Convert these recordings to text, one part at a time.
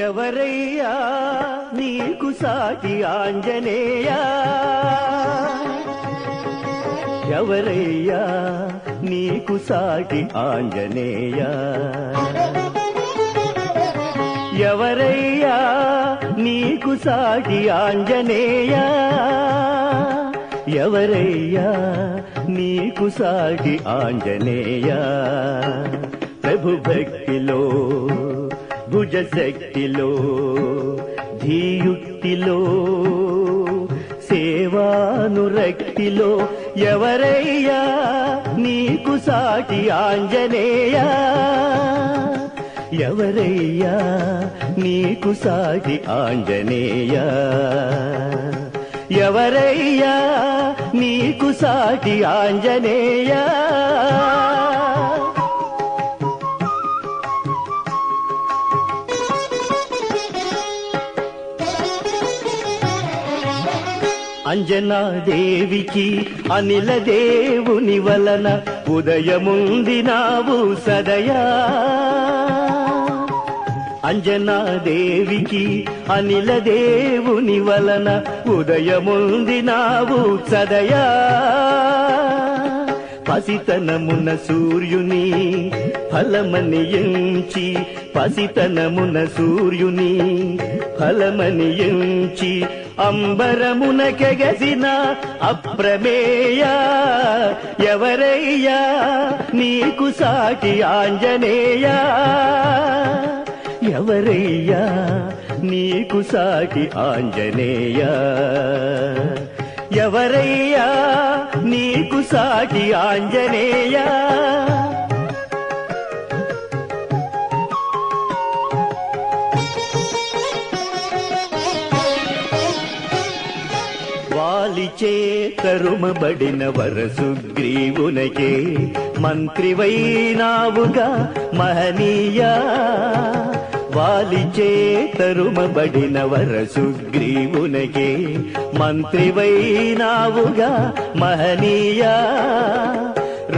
ఎవరయ్యా నీకు సాటి ఆంజనేయ, ఎవరయ్యా నీకు సాటి ఆంజనేయ, ఎవరయ్యా నీకు సాటి ఆంజనేయ, ఎవరయ్యా నీకు సాటి ఆంజనేయ. ప్రభు భక్తిలో భుజ శక్తిలో ధీయుక్తిలో సేవానురక్తిలో ఎవరయ్యా నీకు సాటి ఆంజనేయ, ఎవరయ్యా నీకు సాటి ఆంజనేయ, ఎవరయ్యా నీకు సాటి ఆంజనేయ. అంజనాదేవికి అనిల దేవుని వలన ఉదయముందినావు సదయా, అంజనాదేవికి అనిల దేవుని వలన ఉదయముందినావు సదయా. పసితనమున సూర్యుని ఫలమని ఎంచి, పసితనమున సూర్యుని ఫలమని ఎంచి అంబరమునకెగసిన అప్రమేయ, ఎవరయ్యా నీకు సాటి ఆంజనేయ, ఎవరయ్యా నీకు సాటి ఆంజనేయ, ఎవరయ్యా నీకు సాటి ఆంజనేయ. వాలిచే తరుమబడిన వరసుగ్రీవునకే మంత్రివైనావుగా మహనీయ, వాలిచే తరుమబడిన వరసుగ్రీవునకే మంత్రివైనావుగా మహనీయ.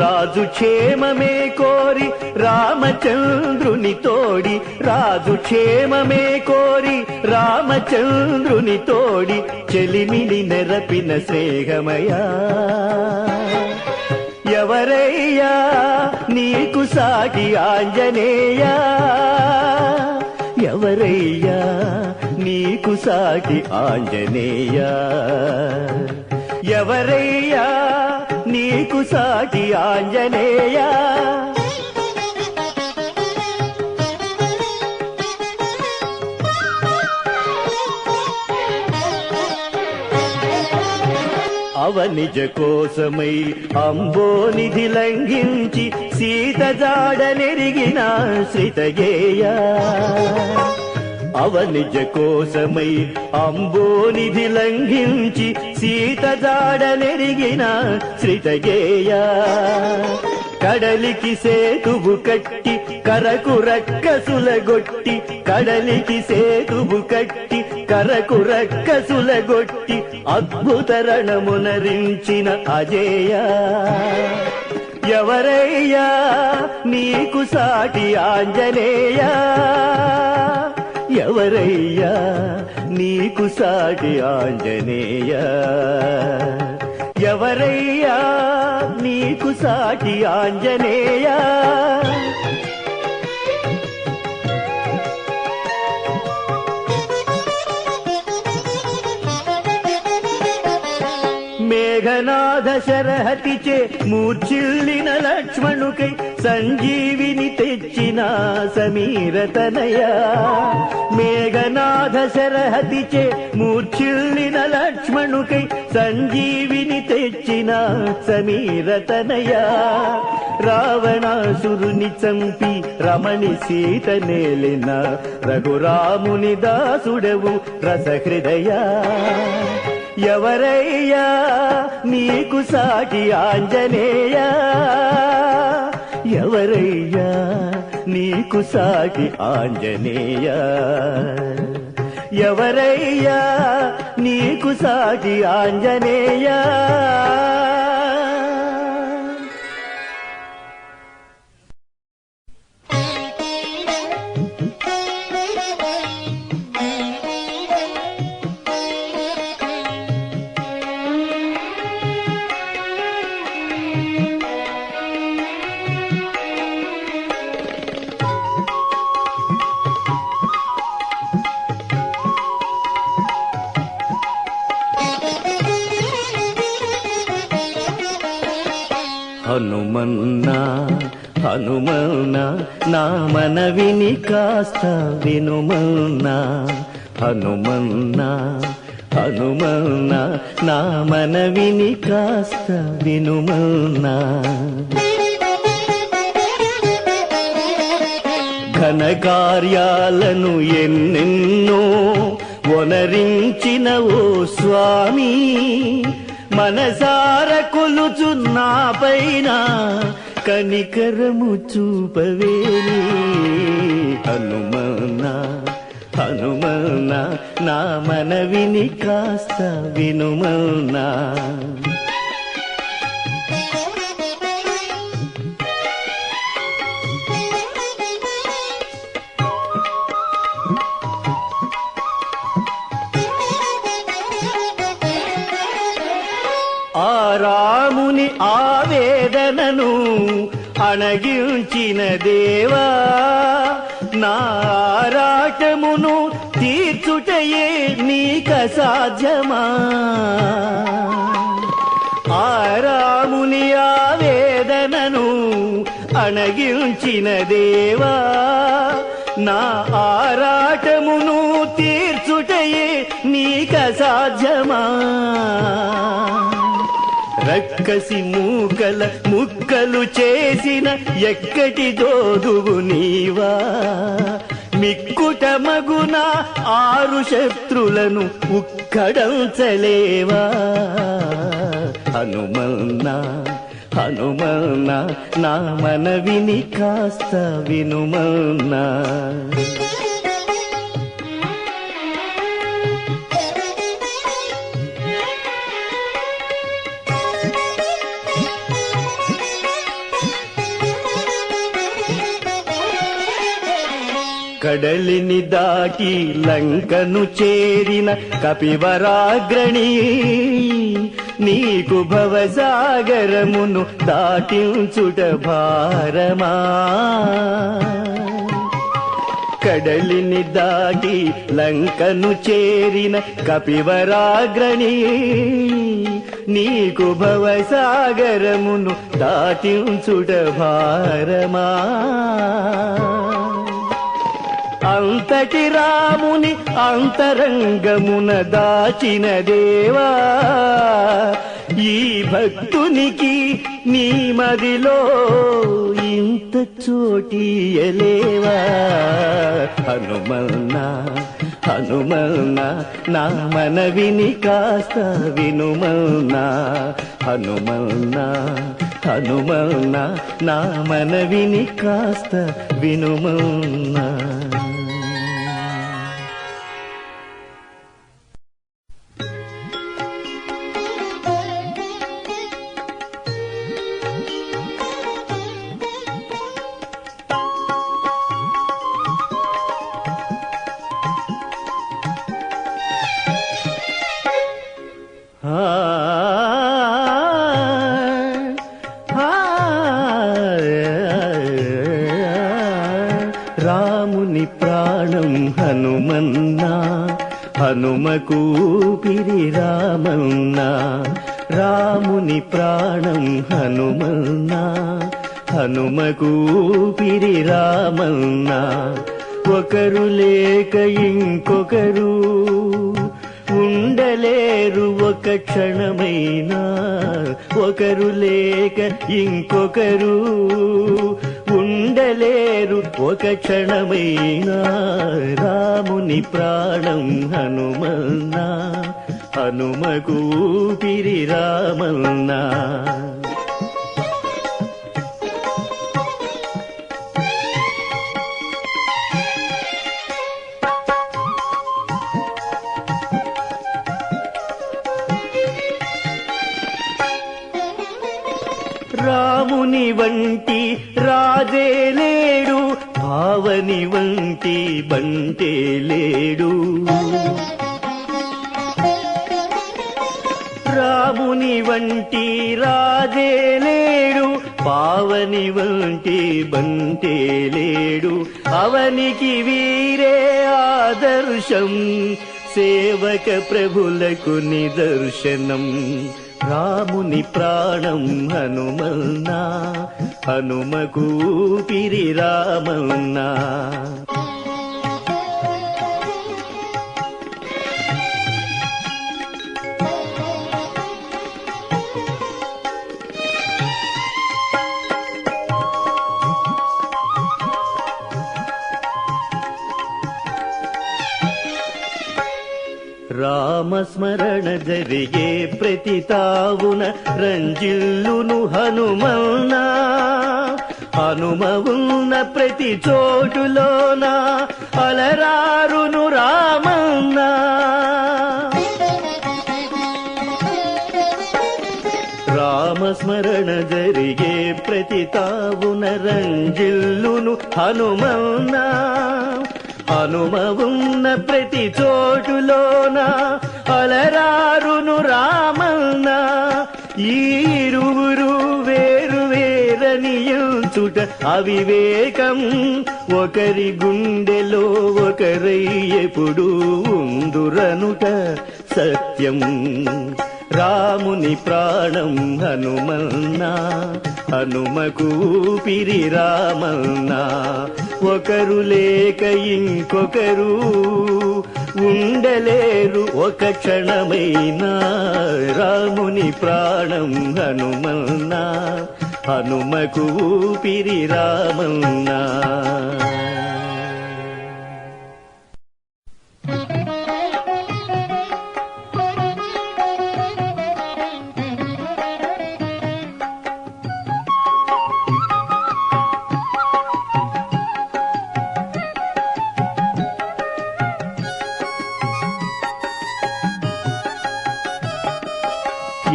రాజు క్షేమమే కోరి రామచంద్రుని తోడి, రాజు క్షేమమే కోరి రామచంద్రుని తోడి చెలిమిని నెరపిన స్నేహమయా, ఎవరయ్యా నీకు సాటి ఆంజనేయ, ఎవరయ్యా నీకు సాటి ఆంజనేయ, ఎవరయ్యా నీకు సాటి ఆంజనేయ. అవనిజ కోసమై అంబోనిధి లంఘించి సీత జాడనెరిగిన శ్రితగేయ, అవనిజ కోసమై అంబోనిధి లంఘించి సీత జాడనెరిగిన శ్రితగేయ. కడలికి సేతువు కట్టి కరకు రక్కసులగొట్టి, కడలికి సేతువు కట్టి కరకు రక్కసులగొట్టి అద్భుత రణమునరించిన అజేయ, ఎవరయ్యా నీకు సాటి ఆంజనేయ, ఎవరయ్యా నీకు సాటి ఆంజనేయ, ఎవరయ్యా నీకు సాటి ఆంజనేయ. మేఘనాథ శరహతిచే మూర్ఛిల్లిన లక్ష్మణుకై సంజీవిని తెచ్చిన సమీరతనయ, మేఘనాథ శరహతిచే మూర్ఛిల్లిన లక్ష్మణుకై సంజీవిని తెచ్చిన సమీరతనయ. రావణాసురుని చంపి రమణి సీత నేలిన రఘురాముని దాసుడవు రసహృదయ, ఎవరయ్యా నీకు సాటి ఆంజనేయ, ఎవరయ్యా నీకు సాటి ఆంజనేయ, ఎవరయ్యా నీకు సాటి ఆంజనేయ. హనుమన్నా హనుమన్నా నా మనవిని కాస్త వినుమన్నా, హనుమన్నా హనుమన్నా నా మనవిని కాస్త వినుమన్నా. ఘన కార్యాలను ఎన్నెన్నో వనరించిన ఓ స్వామి, మనసార కొలుచున్నా పైన కనికరము చూపవేని. హనుమన్నా హనుమన్నా నా మనవిని కాస్త వినుమన్నా. ఆ రాముని ఆవేదనను అణగించిన దేవా, నా ఆరాటమును తీర్చుటయే నీక సాధ్యమా. ఆ రాముని ఆవేదనను అణగించిన దేవా, నా ఆరాటమును తీర్చుటయే నీక సాధ్యమా. రక్కసి మూకల ముక్కలు చేసిన ఎక్కటి దోదువు నీవా, మిక్కుట మగున 6 శత్రులను ఉక్కడంచలేవా. హనుమన్నా హనుమన్నా నా మనవిని కాస్త వినుమన్నా. కడలిని దాటి లంకను చేరిన కపివరాగ్రణి, నీకు భవసాగరమును దాటించుట భారమా. కడలిని దాటి లంకను చేరిన కపివరాగ్రణి, నీకు భవసాగరమును దాటించుట భారమా. అంతటి రాముని అంతరంగమున దాచిన దేవా, ఈ భక్తునికి నీ మదిలో ఇంత చోటియలేవా. హనుమన్నా హనుమన్నా నా మనవిని కాస్త వినుమన్నా, హనుమన్నా హనుమన్నా నా మనవిని కాస్త వినుమన్నా. రాముని ప్రాణం హనుమన్నా, హనుమకు ఊపిరి రామన్నా. రాముని ప్రాణం హనుమన్నా, హనుమకు ఊపిరి రామన్నా. ఒకరు లేక ఇంకొకరు ఉండలేరు ఒక క్షణమైనా, ఒకరు లేక ఇంకొకరు ఉండలేరు ఒక క్షణమైనా. రాముని ప్రాణం హనుమన్నా, హనుమకు ఊపిరి రామన్నా. రాముని వంటి రాజే లేడు, భావని వంటి బంటే లేడు. రాముని వంటి రాజే లేడు, పావని వంటి బంటే లేడు. అవనికి వీరే ఆదర్శం, సేవక ప్రభులకు నిదర్శనం. రాముని ప్రాణం హనుమన్నా, హనుమకు ఊపిరి రామన్నా. రామస్మరణ జరిగే ప్రతి తావున రంజిల్లును హనుమన్నా, హనుమ ఉన్న ప్రతి చోటులోన అలరారును రామన్నా. రామస్మరణ జరిగే ప్రతి తావున రంజిల్లును హనుమన్నా, హనుమ ఉన్న ప్రతి చోటులోన అలరారును రామన్నా. ఈరువురు వేరు వేరని ఎంచుట అవివేకం, ఒకరి గుండెలో ఒకరై ఎప్పుడు ఉందురనుట సత్యం. రాముని ప్రాణం హనుమన్నా, హనుమకు ఊపిరి రామన్నా. ఒకరు లేక ఇంకొకరు ఉండలేరు ఒక క్షణమైనా. రాముని ప్రాణం హనుమన్నా, హనుమకు ఊపిరి రామన్నా.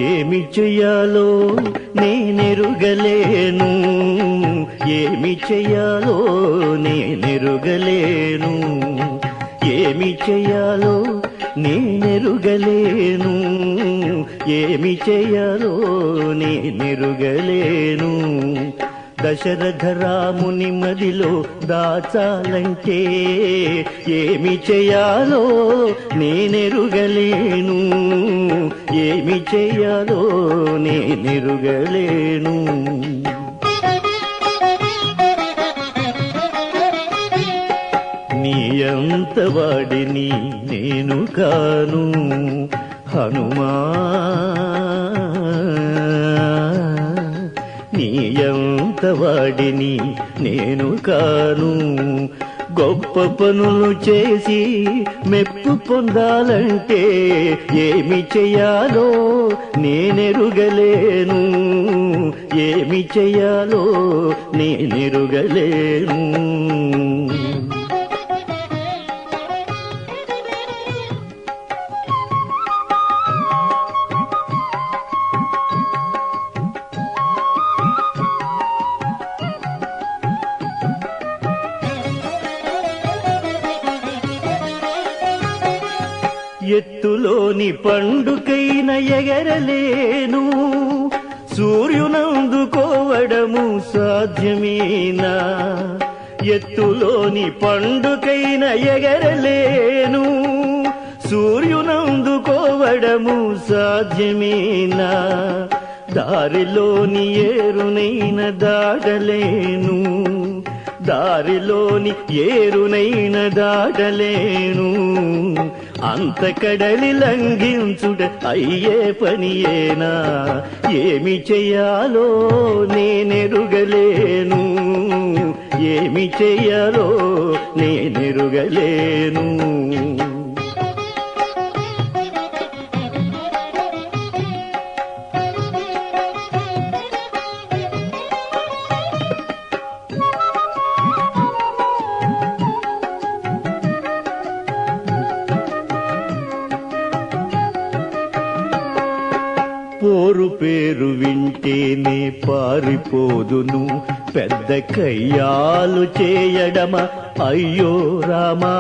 ఏమి చెయ్యాలో నేనెరుగలేను, ఏమి చెయ్యాలో నేనెరుగలేను, ఏమి చెయ్యాలో నేనెరుగలేను, ఏమి చెయ్యాలో నేనెరుగలేను. దశరథ రాముని మదిలో దాచాలంటే ఏమి చెయ్యాలో నేనెరుగలేను, ఏమి చెయ్యాలో నేనెరుగలేను. నీయంత వాడిని నేను కాను హనుమా, నీయంత వాడిని నేను కాను. గొప్ప పనులు చేసి మెప్పు పొందాలంటే ఏమి చెయ్యాలో నేనెరుగలేను, ఏమి చెయ్యాలో నేనెరుగలేను. ఎత్తులోని పండుకైన ఎగరలేను, సూర్యునందుకోవడము సాధ్యమేనా. ఎత్తులోని పండుకైన ఎగరలేను, సూర్యునందుకోవడము సాధ్యమేనా. దారిలోని ఏరునైన దాటలేను, దారిలోని ఏరునైన దాటలేను. అంత కడలి లంఘించుట అయ్యే పనియేనా. ఏమి చెయ్యాలో నేనెరుగలేను, ఏమి చెయ్యాలో నేనెరుగలేను. పోరు పేరు వింటేనే పారిపోదును, పెద్ద కయ్యాలు చేయడమా అయ్యో రామా.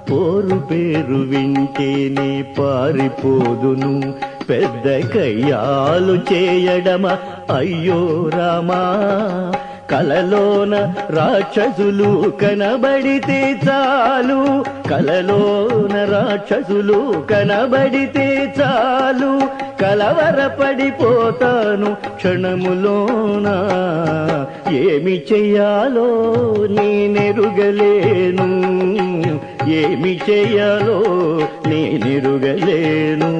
పోరు పేరు వింటేనే పారిపోదును, పెద్ద కయ్యాలు చేయడమా అయ్యో రామా. కలలోన రాక్షసులు కనబడితే చాలు, కలలోన రాక్షసులు కనబడితే చాలు, కలవరపడిపోతాను క్షణములోన. ఏమి చెయ్యాలో నేనెరుగలేను, ఏమి చెయ్యాలో నేనెరుగలేను.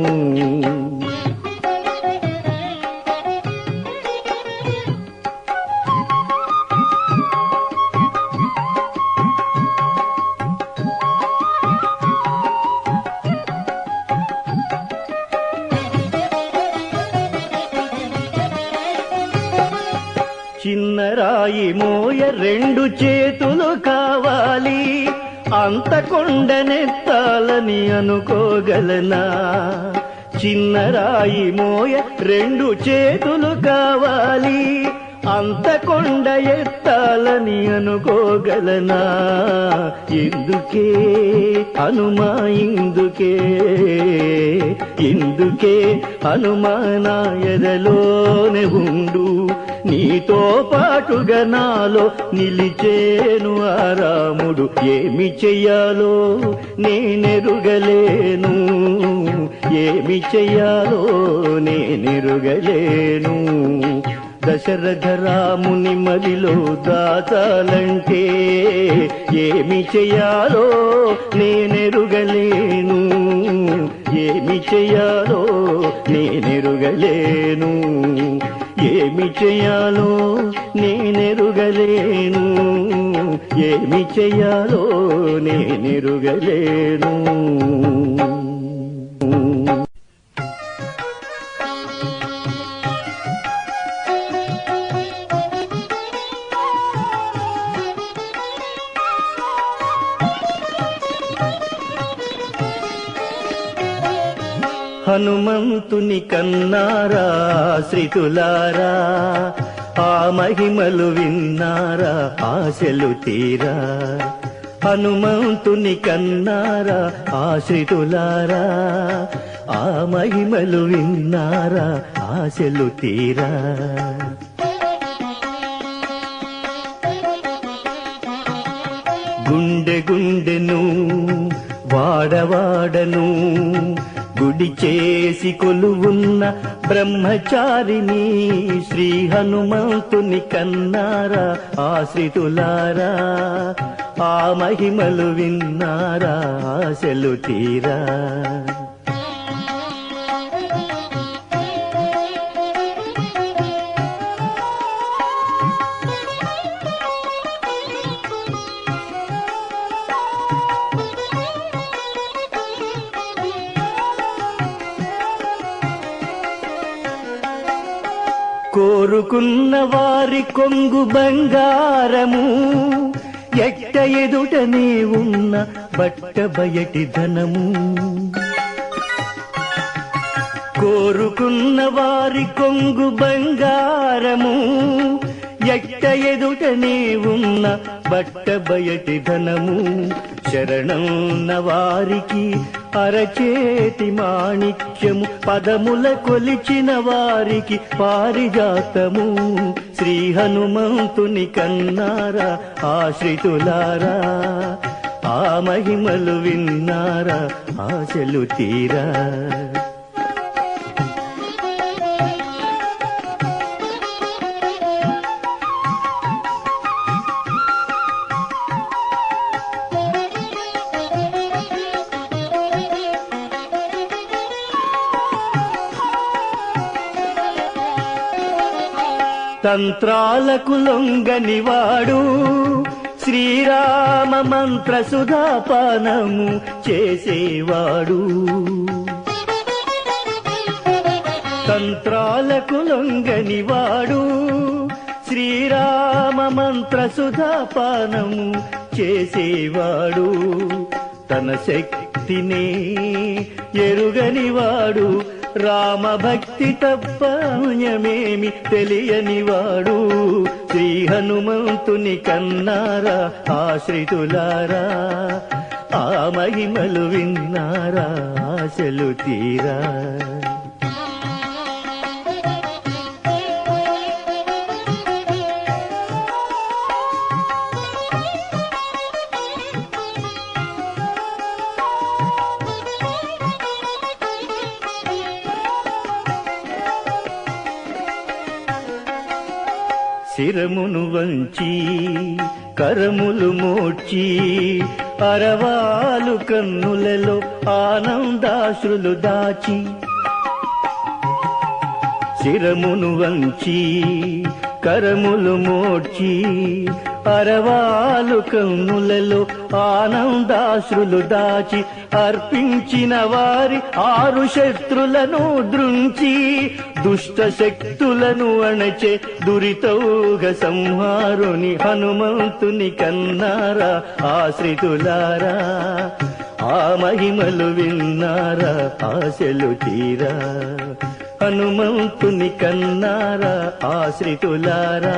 చిన్న రాయి మోయ రెండు చేతులు కావాలి, అంత కొండనెత్తాలని అనుకోగలనా. చిన్న రాయి మోయ రెండు చేతులు కావాలి, అంత కొండ ఎత్తాలని అనుకోగలనా. ఎందుకే హనుమా ఇందుకే, ఇందుకే హనుమానా ఎదలోనే ఉండు, నీతో పాటుగా నాలో నిలిచేను ఆ రాముడు. ఏమి చెయ్యాలో నేనెరుగలేను, ఏమి చెయ్యాలో నేనెరుగలేను. దశరథ రాముని మదిలో దాచాలంటే ఏమి చెయ్యాలో నేనెరుగలేను, ఏమి చెయ్యాలో నేనెరుగలేను, ఏమి చెయ్యాలో నేనెరుగలేను, ఏమి చెయ్యాలో నేనెరుగలేను. హనుమంతుని కన్నారా శ్రీతులారా, ఆ మహిమలు విన్నారా ఆశలు తీరా. హనుమంతుని కన్నారా ఆశ్రితులారా, ఆ మహిమలు విన్నారా ఆశలు తీరా. గుండె గుండెను వాడవాడను గుడి చేసి కొలువున్న బ్రహ్మచారిని శ్రీ హనుమంతుని కన్నారా ఆశ్రితులారా, ఆ మహిమలు విన్నారా ఆశలు తీరా. కోరుకున్న వారి కొంగు బంగారము, ఎట్ట ఎదుటనే ఉన్న బట్ట బయటి ధనము. కోరుకున్న వారి కొంగు బంగారము, ఎట్ట ఎదుటనే ఉన్న బట్ట బయటి ధనము. శరణన్న వారికి అరచేతి మాణిక్యము, పదముల కొలిచిన వారికి పారిజాతము. శ్రీ హనుమంతుని కన్నారా ఆశ్రితులారా, ఆ మహిమలు విన్నారా ఆశలు తీరా. తంత్రాలకు లొంగనివాడు, శ్రీరామ మంత్ర సుధాపానము చేసేవాడు. తంత్రాలకు లొంగనివాడు, శ్రీరామ మంత్ర సుధాపానము చేసేవాడు. తన శక్తినే ఎరుగనివాడు, రామభక్తి తప్ప అన్యమేమి తెలియనివాడు శ్రీ హనుమంతుని కన్నారా ఆశ్రితులారా ఆ మహిమలు విన్నారా ఆశలు తీరా. శిరమును వంచి కరములు మోడ్చి అరవాలు కన్నులలో ఆనందాశ్రులు దాచి శిరమును వంచి కరములు మోడ్చి అరవాలు కన్నులలో ఆనందాశ్రులు దాచి అర్పించిన వారి 6 శత్రులను దృంచి దుష్ట శక్తులను అణచే దురితౌఘ సంహారుని హనుమంతుని కన్నారా ఆశ్రితులారా ఆ మహిమలు విన్నారా ఆశలు తీరా. హనుమంతుని కన్నారా ఆశ్రితులారా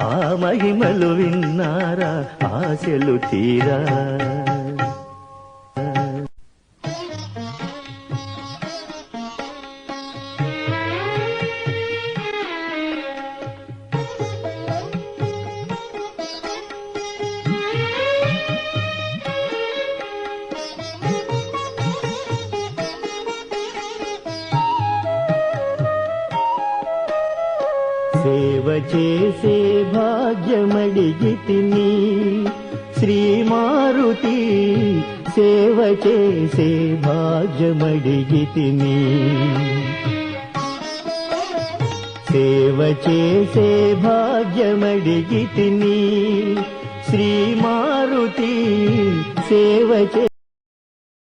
ఆ మహిమలు విన్నారా ఆశలు తీరా. సేవ చేసే భాగ్యమడిగితిని శ్రీ మారుతి సేవ చేసే భాగ్యమడిగితిని సేవ చేసే భాగ్యమడిగితిని శ్రీ మారుతి సేవ